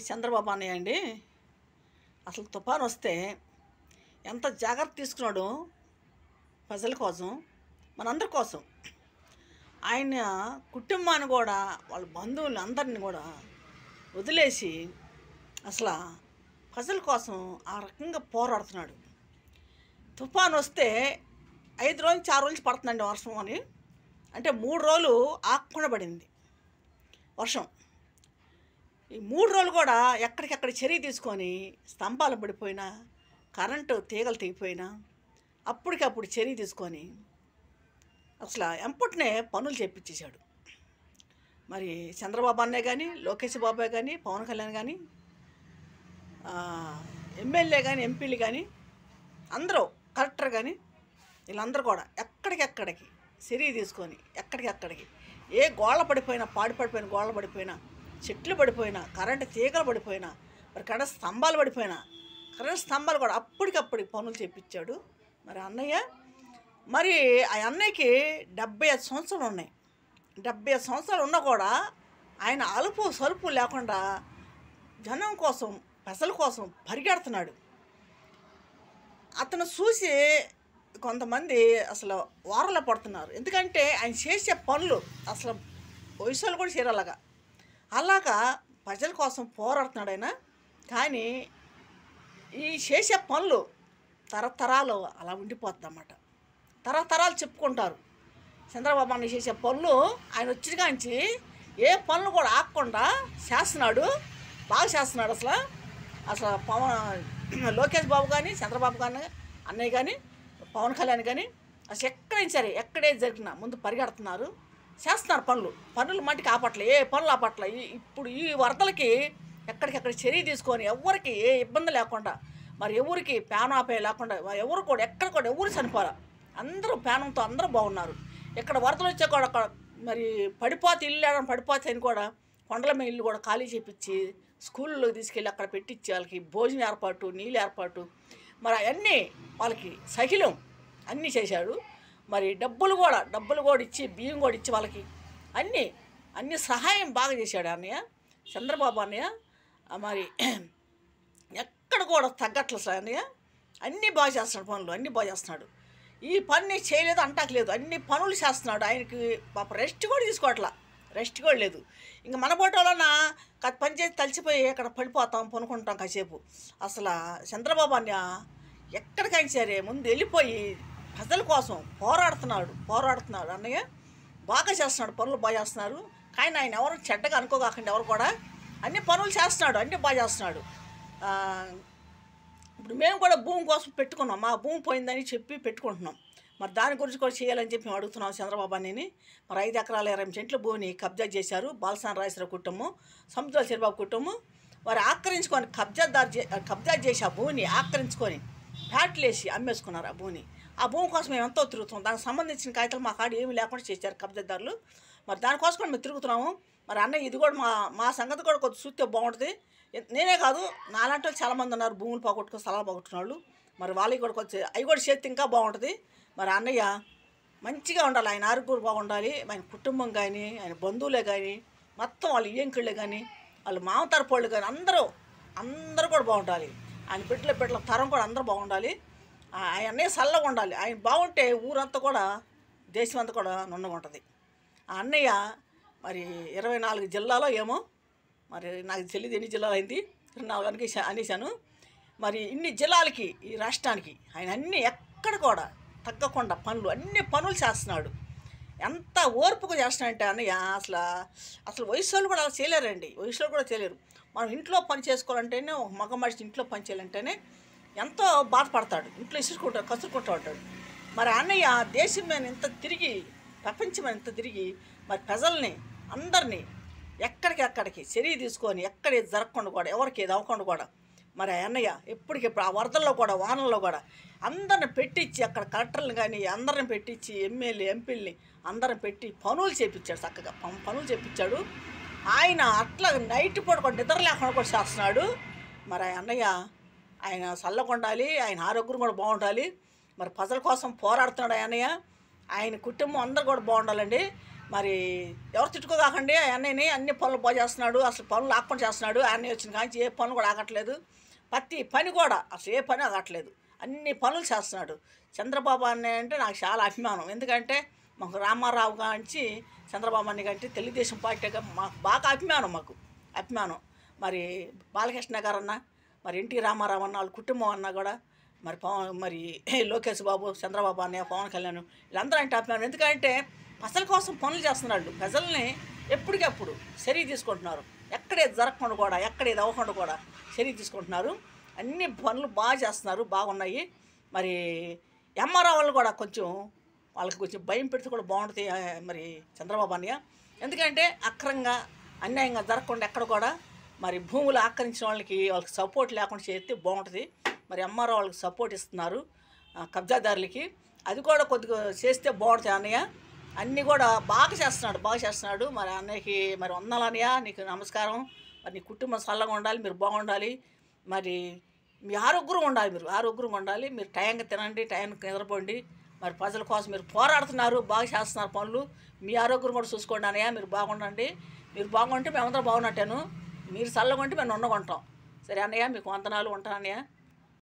చంద్రబాబు అన్నయ్య అండి. అసలు తుఫాను వస్తే ఎంత జాగ్రత్త తీసుకున్నాడు ప్రజల కోసం, మనందరి కోసం. ఆయన కుటుంబాన్ని కూడా, వాళ్ళ బంధువులు అందరిని కూడా వదిలేసి అసలు ప్రజల కోసం ఆ రకంగా పోరాడుతున్నాడు. తుఫాను వస్తే 5 రోజులు 6 రోజులు పడుతుందండి వర్షం అని. అంటే 3 రోజులు ఆగకుండా పడింది వర్షం. ఈ 3 రోజులు కూడా ఎక్కడికెక్కడ చర్య తీసుకొని, స్తంభాలు పడిపోయినా, కరెంటు తీగలు తెగిపోయినా అప్పటికప్పుడు చర్య తీసుకొని అసలు ఎంపటినే పనులు చేపించేశాడు. మరి చంద్రబాబు అన్నయ్య కానీ, లోకేష్ బాబాయ్ కానీ, పవన్ కళ్యాణ్ కానీ, ఎమ్మెల్యే కానీ, ఎంపీలు కానీ, అందరూ కలెక్టర్ కానీ, వీళ్ళందరూ కూడా ఎక్కడికెక్కడికి చర్య తీసుకొని ఎక్కడికెక్కడికి ఏ గోళ్ళ పడిపోయినా, పడిపోయిన గోళ్ళ పడిపోయినా, చెట్లు పడిపోయినా, కరెంటు తీగలు పడిపోయినా, మరి కరెంటు స్తంభాలు పడిపోయినా, కరెంటు స్తంభాలు కూడా అప్పటికప్పటికి పనులు చేపించాడు మరి అన్నయ్య. మరి ఆ అన్నయ్యకి 75 సంవత్సరాలు ఉన్నాయి. 75 సంవత్సరాలు ఉన్నా కూడా ఆయన అలుపు సలుపు లేకుండా జనం కోసం, ప్రజల కోసం పరిగెడుతున్నాడు. అతను చూసి కొంతమంది అసలు వారల పడుతున్నారు. ఎందుకంటే ఆయన చేసే పనులు అసలు వయసులు కూడా చేరాలగా అలాగా ప్రజల కోసం పోరాడుతున్నాడు ఆయన. కానీ ఈ చేసే పనులు తరతరాలు అలా ఉండిపోతుంది అన్నమాట. తరతరాలు చెప్పుకుంటారు. చంద్రబాబు అన్న చేసే పనులు ఆయన వచ్చిన కాంచి ఏ పనులు కూడా ఆగకుండా చేస్తున్నాడు, బాగా చేస్తున్నాడు. అసలు లోకేష్ బాబు కానీ, చంద్రబాబు కానీ, అన్నయ్య కానీ, పవన్ కళ్యాణ్ కానీ అసలు ఎక్కడైనా సరే ఎక్కడే జరిగినా ముందు పరిగెడుతున్నారు, చేస్తున్నారు పనులు మట్టికి ఆపట్లే, ఏ పనులు ఆపట్లే. ఇప్పుడు ఈ వరదలకి ఎక్కడికెక్కడ చర్య తీసుకొని ఎవరికి ఏ ఇబ్బంది లేకుండా, మరి ఎవరికి ప్రాణాపాయం లేకుండా, ఎవరు కూడా ఎక్కడ కూడా ఎవరు చనిపోరా, అందరూ ప్రాణంతో అందరూ బాగున్నారు. ఇక్కడ వరదలు వచ్చే కూడా మరి ఇల్లు పడిపోతే అని కూడా కొండల మీద ఇల్లు కూడా ఖాళీ చేపించి స్కూళ్ళలోకి తీసుకెళ్ళి అక్కడ పెట్టించి వాళ్ళకి భోజనం ఏర్పాటు, నీళ్ళు ఏర్పాటు, మరి అవన్నీ వాళ్ళకి సహిలం అన్నీ చేశాడు. మరి డబ్బులు కూడా ఇచ్చి, బియ్యం కూడా ఇచ్చి వాళ్ళకి అన్ని సహాయం బాగా చేశాడు అన్నయ్య చంద్రబాబు అన్నయ్య. మరి ఎక్కడ కూడా తగ్గట్లేదు సార్ అన్నయ్య. అన్నీ బాగా చేస్తున్నాడు, పనులు అన్నీ బాగా చేస్తున్నాడు. ఈ పని చేయలేదు అంటాకలేదు, అన్ని పనులు చేస్తున్నాడు. ఆయనకి పాప రెస్ట్ కూడా తీసుకోవట్లా, రెస్ట్ కూడా లేదు. ఇంకా మన పోటోలన్నా పని చేసి తలిచిపోయి అక్కడ పడిపోతాం, పనుకుంటాం కాసేపు. అసలు చంద్రబాబు అన్నయ్య ఎక్కడికైనా సరే ముందు వెళ్ళిపోయి ప్రజల కోసం పోరాడుతున్నాడు అన్నయ్య. బాగా చేస్తున్నాడు, పనులు బాగా చేస్తున్నారు. కానీ ఆయన ఎవరు చెడ్డగా అనుకోకాకుండా ఎవరు కూడా అన్ని పనులు చేస్తున్నాడు, అన్నీ బాగా చేస్తున్నాడు. ఇప్పుడు మేము కూడా భూమి కోసం పెట్టుకున్నాం, మా భూమి పోయిందని చెప్పి పెట్టుకుంటున్నాం. మరి దాని గురించి కూడా చేయాలని చెప్పి మేము అడుగుతున్నాం చంద్రబాబు అన్నయ్యని. మరి 5 ఎకరాల 20 సెంట్ల భూమిని కబ్జా చేశారు బాలసాని రాజేశ్వర కుటుంబం, సముద్రాల చంద్రబాబు కుటుంబం. వారు ఆక్రమించుకొని కబ్జా చేసి ఆ భూమిని ఆక్రమించుకొని ఫ్యాట్లేసి అమ్మేసుకున్నారు ఆ భూమిని. ఆ భూమి కోసం మేము ఎంతో తిరుగుతున్నాం. దానికి సంబంధించిన కాగితాలు మా కాడ ఏమీ లేకుండా చేశారు కబ్జాదారులు. మరి దానికోసం కూడా మేము తిరుగుతున్నాము. మరి అన్నయ్య ఇది కూడా మా సంగతి కూడా కొద్దిగా చూస్తే బాగుంటుంది. నేనే కాదు, నాలాంటి వాళ్ళు చాలామంది ఉన్నారు భూములు పోగొట్టుకుని స్థలాలు పోగొట్టుకున్న వాళ్ళు. మరి వాళ్ళకి కూడా కొంచెం అవి కూడా చేస్తే ఇంకా బాగుంటుంది. మరి అన్నయ్య మంచిగా ఉండాలి, ఆయన ఆరోగ్యం బాగుండాలి, ఆయన కుటుంబం కానీ, ఆయన బంధువులే కానీ, మొత్తం వాళ్ళ ఈయంకుళ్ళే కానీ, వాళ్ళు మామతరపోళ్ళు కానీ అందరూ కూడా బాగుండాలి. ఆయన బిడ్డల తరం కూడా అందరూ బాగుండాలి. ఆయన అన్నయ్య చల్లగా ఉండాలి. ఆయన బాగుంటే ఊరంతా కూడా, దేశం అంతా కూడా నున్నగా ఉంటుంది. ఆ అన్నయ్య మరి 24 జిల్లాలో ఏమో, మరి నాకు తెలియదు ఎన్ని జిల్లాలు అయింది, 24 అనేసాను. మరి ఇన్ని జిల్లాలకి, ఈ రాష్ట్రానికి ఆయన ఎక్కడ కూడా తగ్గకుండా అన్ని పనులు చేస్తున్నాడు. ఎంత ఓర్పుగా చేస్తున్నాడంటే అన్నయ్య అసలు వయసులో కూడా అలా చేయలేరండి, వయసులో కూడా చేయలేరు. మనం ఇంట్లో పని చేసుకోవాలంటేనే, ఒక మగ మనిషి ఇంట్లో పని చేయాలంటేనే ఎంతో బాధపడతాడు, ఇంట్లో కసురుకుంటూ ఉంటాడు. మరి అన్నయ్య దేశం మీద ఇంత తిరిగి, ప్రపంచం ఇంత తిరిగి, మరి ప్రజల్ని అందరినీ ఎక్కడికి చర్య తీసుకొని ఎక్కడ ఏది జరగకుండా కూడా, ఎవరికి ఏది అవ్వకుండా కూడా, మరి అన్నయ్య ఎప్పటికెప్పుడు ఆ వరదల్లో కూడా, వానల్లో కూడా అందరిని పెట్టించి, అక్కడ కలెక్టర్ని కానీ అందరిని పెట్టించి, ఎమ్మెల్యే ఎంపీలని అందరిని పెట్టి పనులు చేయించాడు, చక్కగా పనులు చేయించాడు. ఆయన అట్లా నైట్ పూట కూడా నిద్ర లేకుండా కూడా చేస్తున్నాడు. మరి అన్నయ్య ఆయన చల్లగా ఉండాలి, ఆయన ఆరోగ్యం కూడా బాగుండాలి. మరి ప్రజల కోసం పోరాడుతున్నాడు అన్నయ్య. ఆయన కుటుంబం అందరూ కూడా బాగుండాలండి. మరి ఎవరు తిట్టుకోదాకండి అన్నయ్యని అన్ని పనులు బాగా చేస్తున్నాడు, అసలు పనులు ఆకుండా చేస్తున్నాడు. అన్నయ్య వచ్చిన కాంచి ఏ పనులు కూడా ఆగట్లేదు, ప్రతి పని కూడా అసలు ఏ పని ఆగట్లేదు, అన్ని పనులు చేస్తున్నాడు. చంద్రబాబు అన్నయ్య అంటే నాకు చాలా అభిమానం. ఎందుకంటే మాకు రామారావు కాంచి చంద్రబాబు అన్నయ్య కంటే తెలుగుదేశం పార్టీగా మాకు బాగా అభిమానం, మాకు అభిమానం. మరి బాలకృష్ణ గారు అన్న, మరి ఎన్టీ రామారావు అన్న, వాళ్ళ కుటుంబం అన్నా కూడా, మరి మరి లోకేష్ బాబు, చంద్రబాబు అన్నయ్య, పవన్ కళ్యాణ్, వీళ్ళందరూ అంటే అభిమానం. ఎందుకంటే ప్రజల కోసం పనులు చేస్తున్నాడు, ప్రజల్ని ఎప్పటికప్పుడు చర్య తీసుకుంటున్నారు. ఎక్కడేది జరగకుండా కూడా, ఎక్కడేది అవ్వకుండా కూడా చర్య తీసుకుంటున్నారు. అన్ని పనులు బాగా చేస్తున్నారు, బాగున్నాయి. మరి ఎంఆర్ఓ వాళ్ళు కూడా కొంచెం వాళ్ళకి కొంచెం భయం పెడితే కూడా బాగుంటుంది మరి చంద్రబాబు అన్నయ్య. ఎందుకంటే అక్రంగా అన్యాయంగా జరగకుండా ఎక్కడ కూడా మరి భూములు ఆక్రమించిన వాళ్ళకి సపోర్ట్ లేకుండా చేస్తే బాగుంటుంది. మరి ఎంఆర్ఓ వాళ్ళకి సపోర్ట్ ఇస్తున్నారు కబ్జాదారులకి, అది కూడా కొద్దిగా చేస్తే బాగుంటుంది అన్నయ్య. అన్నీ కూడా బాగా చేస్తున్నాడు. మరి అన్నయ్యకి మరి వందనాలు అన్నయ్య, నీకు నమస్కారం. మరి నీ కుటుంబం చల్లగా ఉండాలి, మీరు బాగుండాలి, మరి మీ ఆరోగ్యంగా ఉండాలి. మీరు టైంకి తినండి, టైంకి నిద్రపోండి. మరి ప్రజల కోసం మీరు పోరాడుతున్నారు, బాగా చేస్తున్నారు పనులు. మీ ఆరోగ్యం కూడా చూసుకోండి అన్నయ్య, మీరు బాగుండండి. మీరు బాగుంటే మేమందరం బాగున్నట్టాను, మీరు చల్లగా ఉంటే మేము ఉండగొంటాం. సరే అన్నయ్య, మీకు వందనాలు, ఉంటాను అన్నయ్య.